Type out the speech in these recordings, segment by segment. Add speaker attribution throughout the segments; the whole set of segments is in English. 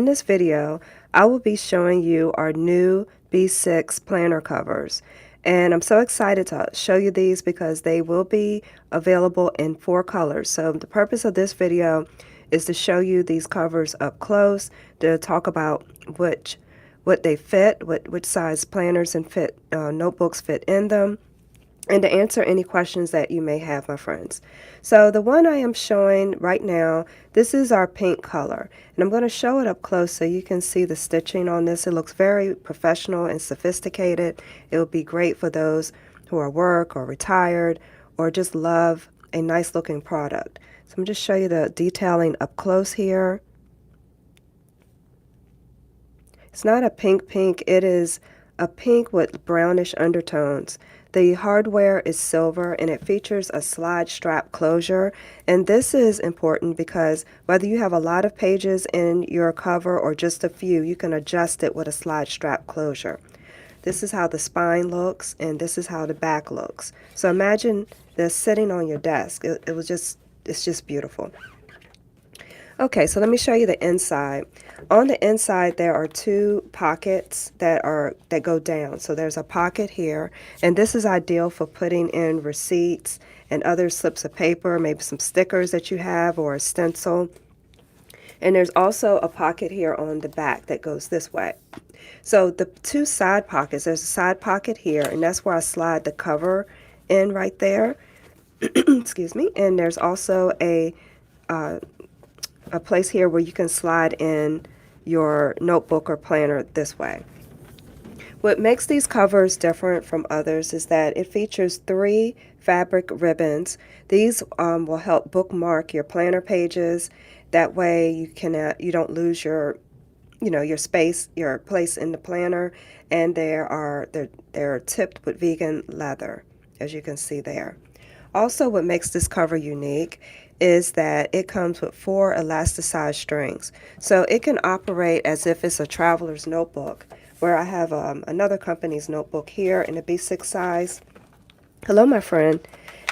Speaker 1: in this video, I will be showing you our new B6 planner covers. And I'm so excited to show you these because they will be available in 4 colors. So the purpose of this video is to show you these covers up close, to talk about what they fit, which size planners and notebooks fit in them, and to answer any questions that you may have, my friends. So the one I am showing right now, this is our pink color, and I'm going to show it up close so you can see the stitching on this. It looks very professional and sophisticated. It will be great for those who are work or retired or just love a nice looking product. So I'm just show you the detailing up close here. It's not a pink pink, it is a pink with brownish undertones. The hardware is silver and it features a slide strap closure, and this is important because whether you have a lot of pages in your cover or just a few, you can adjust it with a slide strap closure. This is how the spine looks and this is how the back looks. So imagine this sitting on your desk. It's just beautiful. Okay, so let me show you the inside. On the inside there are 2 pockets that go down. So there's a pocket here, and this is ideal for putting in receipts and other slips of paper, maybe some stickers that you have or a stencil. And there's also a pocket here on the back that goes this way. So the 2 side pockets, there's a side pocket here, and that's where I slide the cover in right there. Excuse me. And there's also a place here where you can slide in your notebook or planner this way. What makes these covers different from others is that it features 3 fabric ribbons. These will help bookmark your planner pages. That way you don't lose your your space, your place in the planner, and they're tipped with vegan leather, as you can see there. Also, what makes this cover unique is that it comes with 4 elasticized strings. So it can operate as if it's a traveler's notebook, where I have another company's notebook here in a B6 size. Hello, my friend.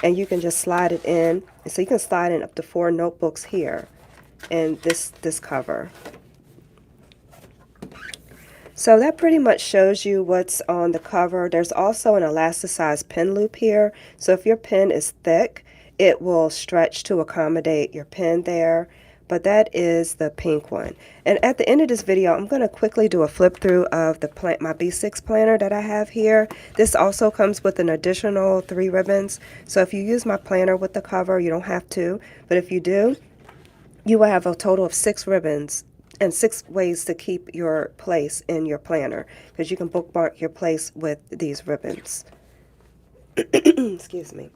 Speaker 1: And you can just slide it in. So you can slide in up to 4 notebooks here in this cover. So that pretty much shows you what's on the cover. There's also an elasticized pen loop here. So if your pen is thick, it will stretch to accommodate your pen there. But that is the pink one. And at the end of this video, I'm going to quickly do a flip through of my B6 planner that I have here. This also comes with an additional 3 ribbons. So if you use my planner with the cover, you don't have to. But if you do, you will have a total of 6 ribbons and 6 ways to keep your place in your planner, because you can bookmark your place with these ribbons. Excuse me.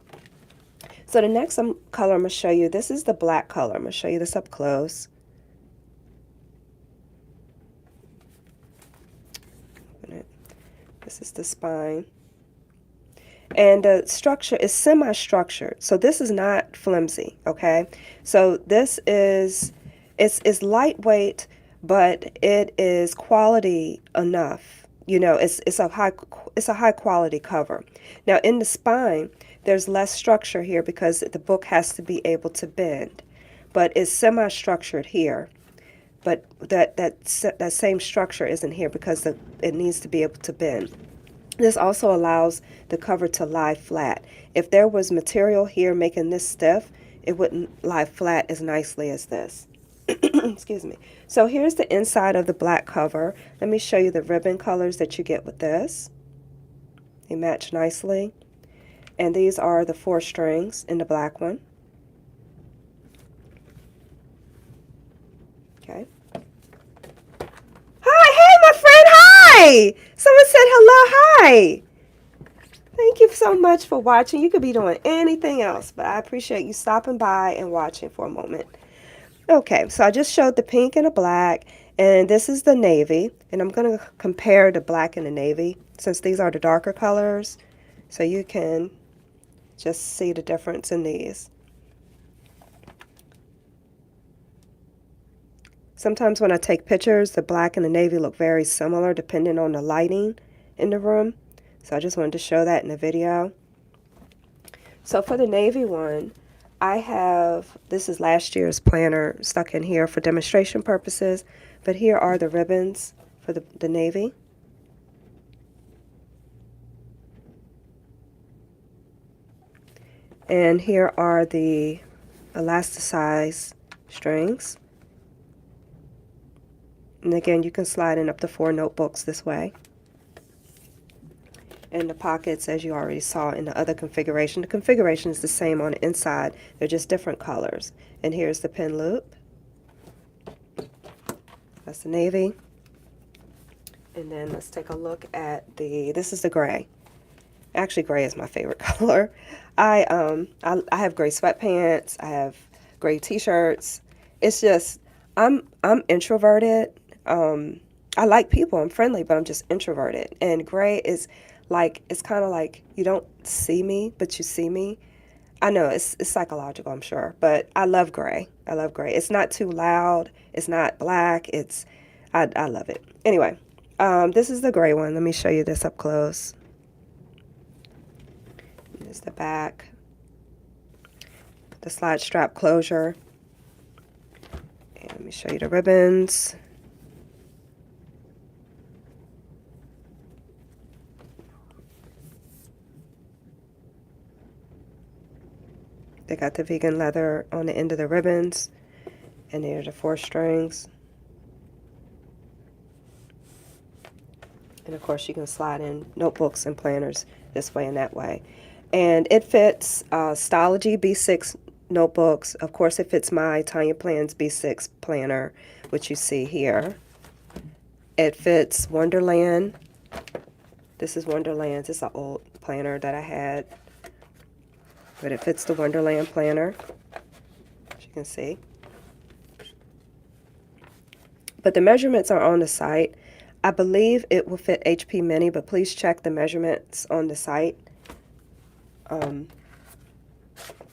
Speaker 1: So the next color I'm going to show you, this is the black color. I'm going to show you this up close. Open it. This is the spine. And the structure is semi-structured. So this is not flimsy, okay? So this is, it's lightweight, but it is quality enough. You know, it's a high quality cover. Now in the spine, there's less structure here because the book has to be able to bend, but it's semi-structured here. But that same structure isn't here because it needs to be able to bend. This also allows the cover to lie flat. If there was material here making this stiff, it wouldn't lie flat as nicely as this. Excuse me. So here's the inside of the black cover. Let me show you the ribbon colors that you get with this. They match nicely. And these are the 4 strings in the black one. Okay. Hi, hey my friend, hi! Someone said hello, hi! Thank you so much for watching. You could be doing anything else, but I appreciate you stopping by and watching for a moment. Okay, so I just showed the pink and the black, and this is the navy, and I'm going to compare the black and the navy since these are the darker colors, so you can just see the difference in these. Sometimes when I take pictures, the black and the navy look very similar depending on the lighting in the room. So I just wanted to show that in the video. So for the navy one, I have, this is last year's planner stuck in here for demonstration purposes, But here are the ribbons for the navy. And here are the elasticized strings. And again, you can slide in up to 4 notebooks this way. And the pockets, as you already saw in the other configuration, the configuration is the same on the inside. They're just different colors. And here's the pin loop. That's the navy. And then let's take a look at this is the gray. Actually, gray is my favorite color. I have gray sweatpants. I have gray t-shirts. It's just I'm introverted. I like people. I'm friendly, but I'm just introverted. And gray is like, it's kind of like you don't see me, but you see me. I know it's psychological, I'm sure, but I love gray. I love gray. It's not too loud. It's not black. I love it. Anyway, this is the gray one. Let me show you this up close. Here's the back. The slide strap closure. And let me show you the ribbons. They got the vegan leather on the end of the ribbons, and there's the 4 strings. And of course you can slide in notebooks and planners this way and that way. And it fits Stylogy B6 notebooks. Of course it fits my Tonya Plans B6 planner, which you see here. It fits Wonderland. This is Wonderland's. It's an old planner that I had. But it fits the Wonderland planner, as you can see. But the measurements are on the site. I believe it will fit HP Mini, but please check the measurements on the site. I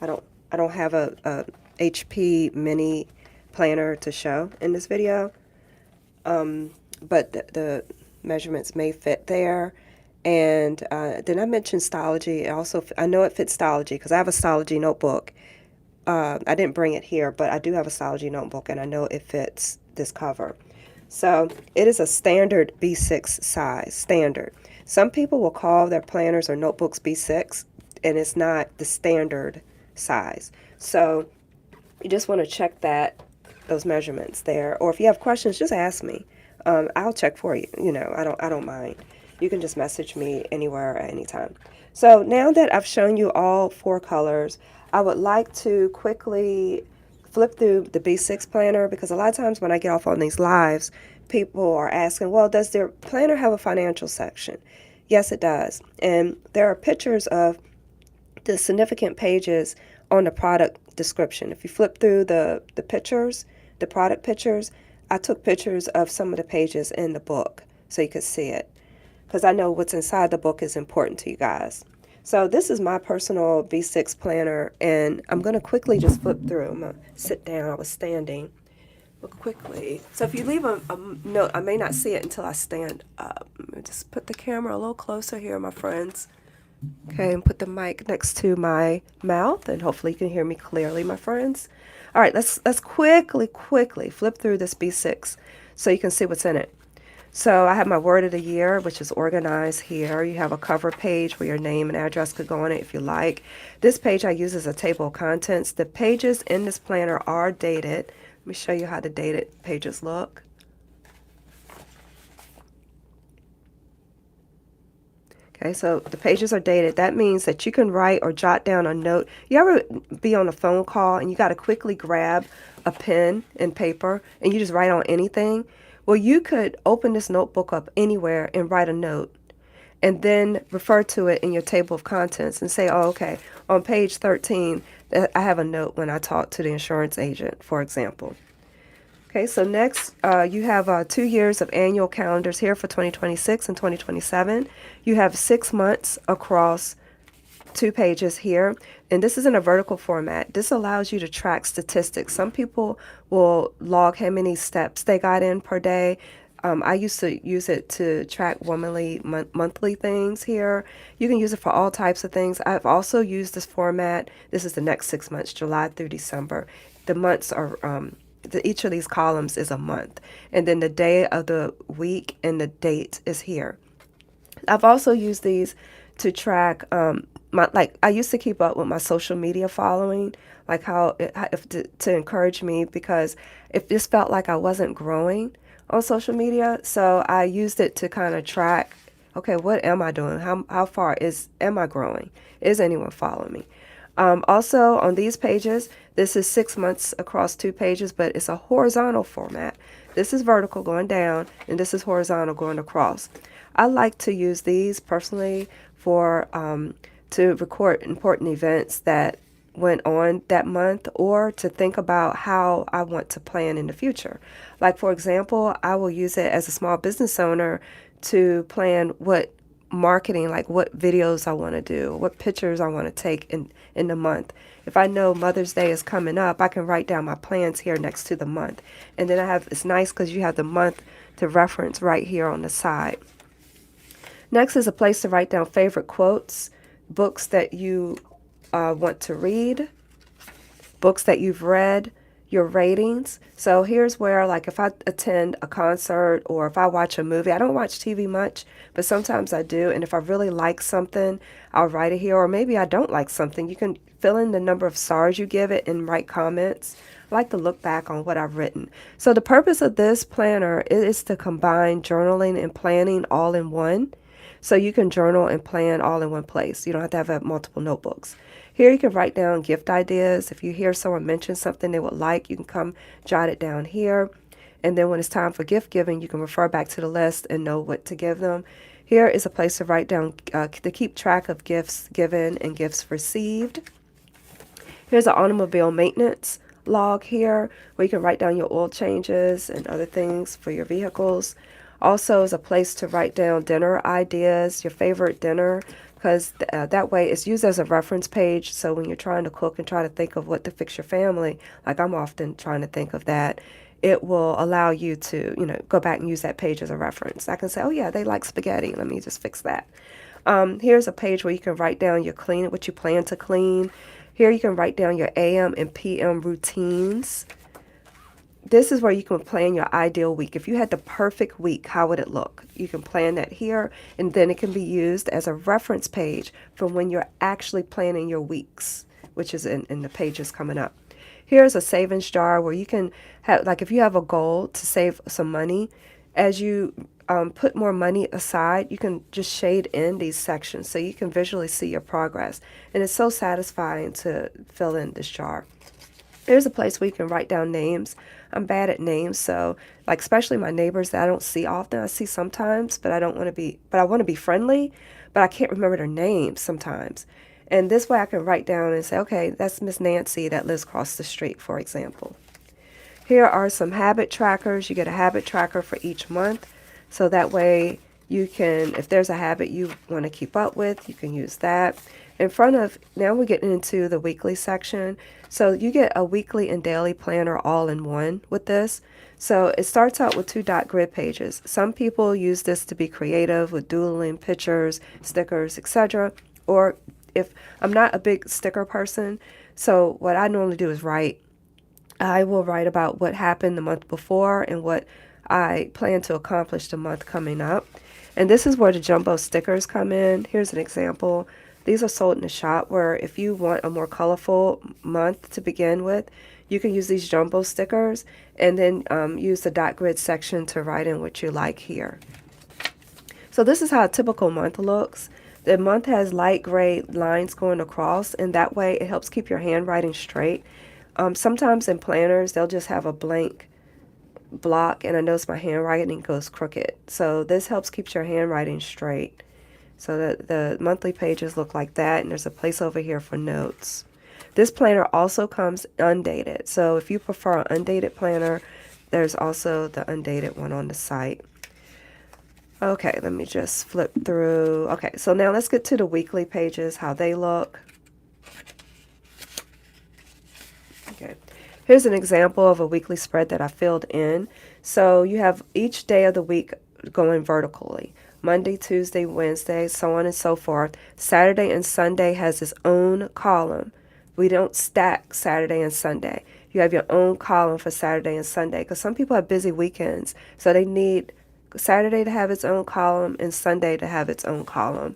Speaker 1: don't have a HP Mini planner to show in this video, but the measurements may fit there. And then I mentioned Stylogy. I know it fits Stylogy because I have a Stylogy notebook. I didn't bring it here, but I do have a Stylogy notebook, and I know it fits this cover. So it is a standard B6 size, standard. Some people will call their planners or notebooks B6, and it's not the standard size. So you just want to check those measurements there. Or if you have questions, just ask me. I'll check for you. You know, I don't mind. You can just message me anywhere at any time. So now that I've shown you all 4 colors, I would like to quickly flip through the B6 planner, because a lot of times when I get off on these lives, people are asking, well, does their planner have a financial section? Yes, it does. And there are pictures of the significant pages on the product description. If you flip through the pictures, the product pictures, I took pictures of some of the pages in the book so you could see it, because I know what's inside the book is important to you guys. So this is my personal B6 planner, and I'm going to quickly just flip through. I'm going to sit down. I was standing. But quickly. So if you leave a note, I may not see it until I stand up. Let me just put the camera a little closer here, my friends. Okay, and put the mic next to my mouth, and hopefully you can hear me clearly, my friends. All right, let's quickly flip through this B6 so you can see what's in it. So I have my word of the year, which is organized here. You have a cover page where your name and address could go on it if you like. This page I use as a table of contents. The pages in this planner are dated. Let me show you how the dated pages look. Okay, so the pages are dated. That means that you can write or jot down a note. You ever be on a phone call and you got to quickly grab a pen and paper and you just write on anything? Well, you could open this notebook up anywhere and write a note and then refer to it in your table of contents and say, oh, okay, on page 13, I have a note when I talk to the insurance agent, for example. Okay, so next you have 2 years of annual calendars here for 2026 and 2027. You have 6 months across 2 pages here, and this is in a vertical format. This allows you to track statistics. Some people will log how many steps they got in per day. I used to use it to track monthly things here. You can use it for all types of things. I've also used this format. This is the next 6 months, July through December. The months are each of these columns is a month. And then the day of the week and the date is here. I've also used these to track my, like I used to keep up with my social media following, like if to encourage me, because if this felt like I wasn't growing on social media, so I used it to kind of track, okay, what am I doing? How far am I growing? Is anyone following me? Also, on these pages, this is 6 months across 2 pages, but it's a horizontal format. This is vertical going down, and this is horizontal going across. I like to use these personally for to record important events that went on that month, or to think about how I want to plan in the future. Like, for example, I will use it as a small business owner to plan what marketing, like what videos I want to do, what pictures I want to take in the month. If I know Mother's Day is coming up, I can write down my plans here next to the month. And then it's nice because you have the month to reference right here on the side. Next is a place to write down favorite quotes, books that you want to read, books that you've read, your ratings. So here's where, like, if I attend a concert or if I watch a movie, I don't watch TV much, but sometimes I do. And if I really like something, I'll write it here. Or maybe I don't like something. You can fill in the number of stars you give it and write comments. I like to look back on what I've written. So the purpose of this planner is to combine journaling and planning all in one. So you can journal and plan all in one place. You don't have to have multiple notebooks. Here you can write down gift ideas. If you hear someone mention something they would like, you can come jot it down here. And then when it's time for gift giving, you can refer back to the list and know what to give them. Here is a place to write down, to keep track of gifts given and gifts received. Here's an automobile maintenance log here, where you can write down your oil changes and other things for your vehicles. Also is a place to write down dinner ideas, your favorite dinner, because that way it's used as a reference page. So when you're trying to cook and try to think of what to fix your family, like I'm often trying to think of that, it will allow you to, go back and use that page as a reference. I can say, oh yeah, they like spaghetti. Let me just fix that. Here's a page where you can write down your clean, what you plan to clean. Here you can write down your AM and PM routines. This is where you can plan your ideal week. If you had the perfect week, how would it look? You can plan that here, and then it can be used as a reference page for when you're actually planning your weeks, which is in the pages coming up. Here's a savings jar where you can have, like if you have a goal to save some money, as you put more money aside, you can just shade in these sections so you can visually see your progress. And it's so satisfying to fill in this jar. There's a place where you can write down names. I'm bad at names, so like especially my neighbors that I don't see often. I see sometimes, but I want to be friendly, but I can't remember their names sometimes. And this way I can write down and say, okay, that's Miss Nancy that lives across the street, for example. Here are some habit trackers. You get a habit tracker for each month. So that way you can, if there's a habit you want to keep up with, you can use that. Now we're getting into the weekly section. So you get a weekly and daily planner all in one with this. So it starts out with 2 dot grid pages. Some people use this to be creative with doodling, pictures, stickers, etc. Or if I'm not a big sticker person, so what I normally do is write. I will write about what happened the month before and what I plan to accomplish the month coming up. And this is where the jumbo stickers come in. Here's an example. These are sold in the shop, where if you want a more colorful month to begin with, you can use these jumbo stickers and then use the dot grid section to write in what you like here. So this is how a typical month looks. The month has light gray lines going across, and that way it helps keep your handwriting straight. Sometimes in planners, they'll just have a blank block, and I notice my handwriting goes crooked. So this helps keep your handwriting straight. So the monthly pages look like that, and there's a place over here for notes. This planner also comes undated. So if you prefer an undated planner, there's also the undated one on the site. Okay, let me just flip through. Okay, so now let's get to the weekly pages, how they look. Okay, here's an example of a weekly spread that I filled in. So you have each day of the week going vertically. Monday, Tuesday, Wednesday, so on and so forth. Saturday and Sunday has its own column. We don't stack Saturday and Sunday. You have your own column for Saturday and Sunday because some people have busy weekends, so they need Saturday to have its own column and Sunday to have its own column.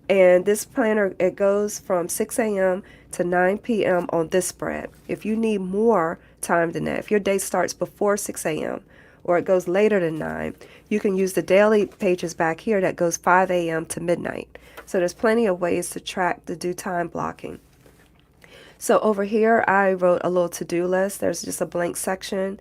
Speaker 1: And this planner, it goes from 6 a.m. to 9 p.m. on this spread. If you need more time than that, if your day starts before 6 a.m. or it goes later than 9, you can use the daily pages back here that goes 5 a.m. to midnight. So there's plenty of ways to track the due time blocking. So over here, I wrote a little to-do list. There's just a blank section.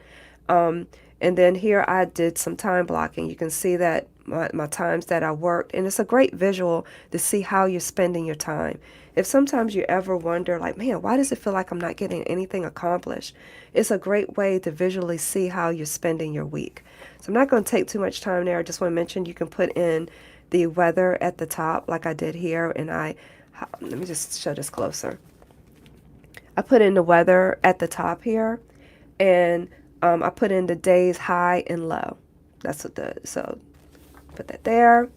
Speaker 1: And then here I did some time blocking. You can see that my times that I worked, and it's a great visual to see how you're spending your time. If sometimes you ever wonder, like, man, why does it feel like I'm not getting anything accomplished? It's a great way to visually see how you're spending your week. So I'm not going to take too much time there. I just want to mention you can put in the weather at the top like I did here, and let me just show this closer. I put in the weather at the top here, and I put in the days high and low. That's what so put that there.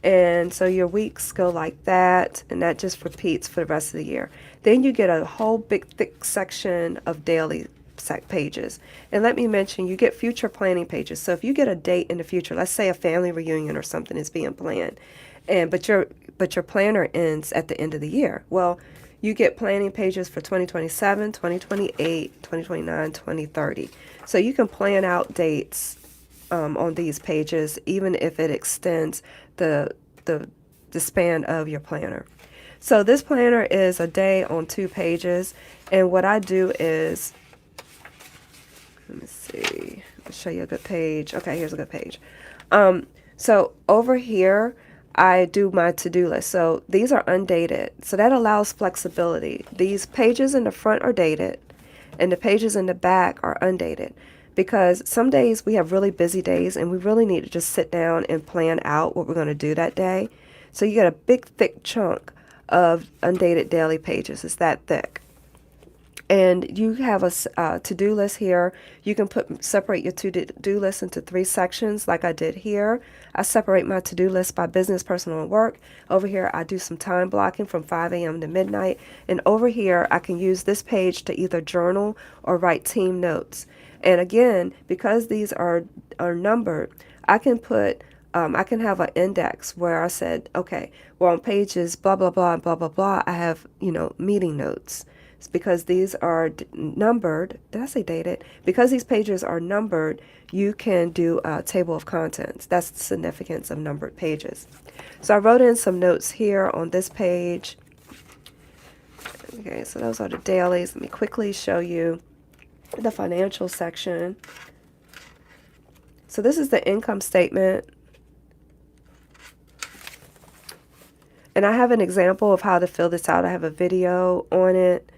Speaker 1: And so your weeks go like that, and that just repeats for the rest of the year. Then you get a whole big thick section of daily pages. And let me mention, you get future planning pages. So if you get a date in the future, let's say a family reunion or something is being planned, but your planner ends at the end of the year. Well, you get planning pages for 2027, 2028, 2029, 2030. So you can plan out dates on these pages, even if it extends the span of your planner. So this planner is a day on 2 pages, and what I do is, let me see, I'll show you a good page. Okay, here's a good page. So over here, I do my to-do list. So these are undated. So that allows flexibility. These pages in the front are dated, and the pages in the back are undated. Because some days we have really busy days, and we really need to just sit down and plan out what we're going to do that day. So you get a big, thick chunk of undated daily pages. It's that thick. And you have a to-do list here. You can separate your to-do list into 3 sections like I did here. I separate my to-do list by business, personal, and work. Over here, I do some time blocking from 5 a.m. to midnight. And over here, I can use this page to either journal or write team notes. And again, because these are numbered, I can have an index where I said, okay, well, on pages blah, blah, blah, blah, blah, blah, I have, meeting notes. It's because these are numbered. Did I say dated? Because these pages are numbered, you can do a table of contents. That's the significance of numbered pages. So I wrote in some notes here on this page. Okay, so those are the dailies. Let me quickly show you the financial section. So this is the income statement. And I have an example of how to fill this out. I have a video on it.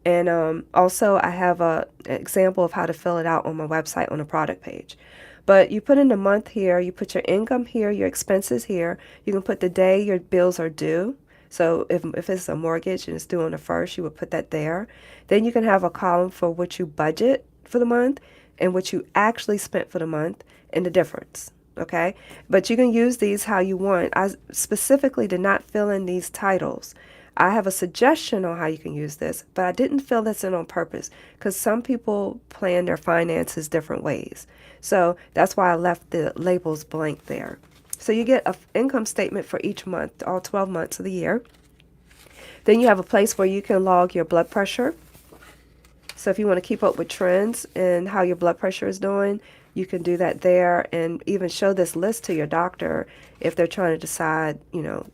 Speaker 1: And also I have an example of how to fill it out on my website on the product page. But you put in the month here, you put your income here, your expenses here. You can put the day your bills are due. So if it's a mortgage and it's due on the 1st, you would put that there. Then you can have a column for what you budget for the month and what you actually spent for the month and the difference. Okay? But you can use these how you want. I specifically did not fill in these titles. I have a suggestion on how you can use this, but I didn't fill this in on purpose because some people plan their finances different ways. So that's why I left the labels blank there. So you get an income statement for each month, all 12 months of the year. Then you have a place where you can log your blood pressure. So if you want to keep up with trends and how your blood pressure is doing, you can do that there, and even show this list to your doctor if they're trying to decide,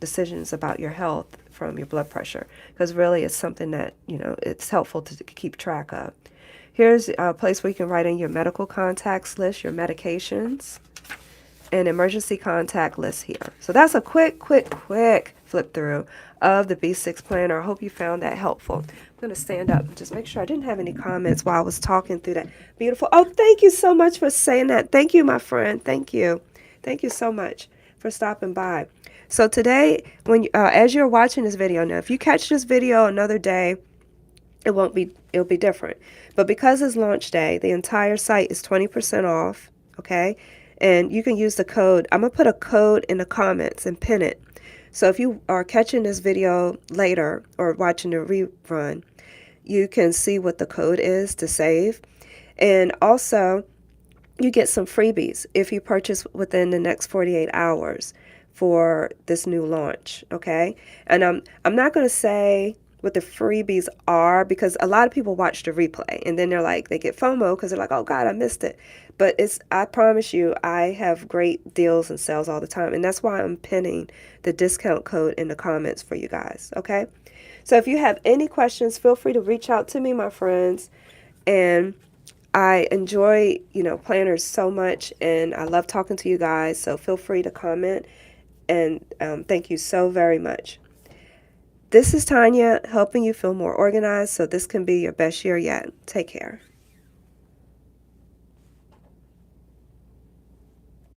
Speaker 1: decisions about your health from your blood pressure, because really it's something that, it's helpful to keep track of. Here's a place where you can write in your medical contacts list, your medications, and emergency contact list here. So that's a quick flip through of the B6 planner. I hope you found that helpful. I'm going to stand up and just make sure I didn't have any comments while I was talking through that. Beautiful. Oh, thank you so much for saying that. Thank you, my friend. Thank you. Thank you so much for stopping by. So today, as you're watching this video, now if you catch this video another day, it'll be different. But because it's launch day, the entire site is 20% off, okay? And you can use the code. I'm going to put a code in the comments and pin it. So if you are catching this video later or watching the rerun, you can see what the code is to save. And also, you get some freebies if you purchase within the next 48 hours for this new launch, okay? And I'm not going to say what the freebies are because a lot of people watch the replay and then they're like they get FOMO because they're like, "Oh God, I missed it." But it's I promise you, I have great deals and sales all the time, and that's why I'm pinning the discount code in the comments for you guys, okay? So if you have any questions, feel free to reach out to me, my friends. And I enjoy, planners so much, and I love talking to you guys. So feel free to comment, and thank you so very much. This is Tonya helping you feel more organized so this can be your best year yet. Take care.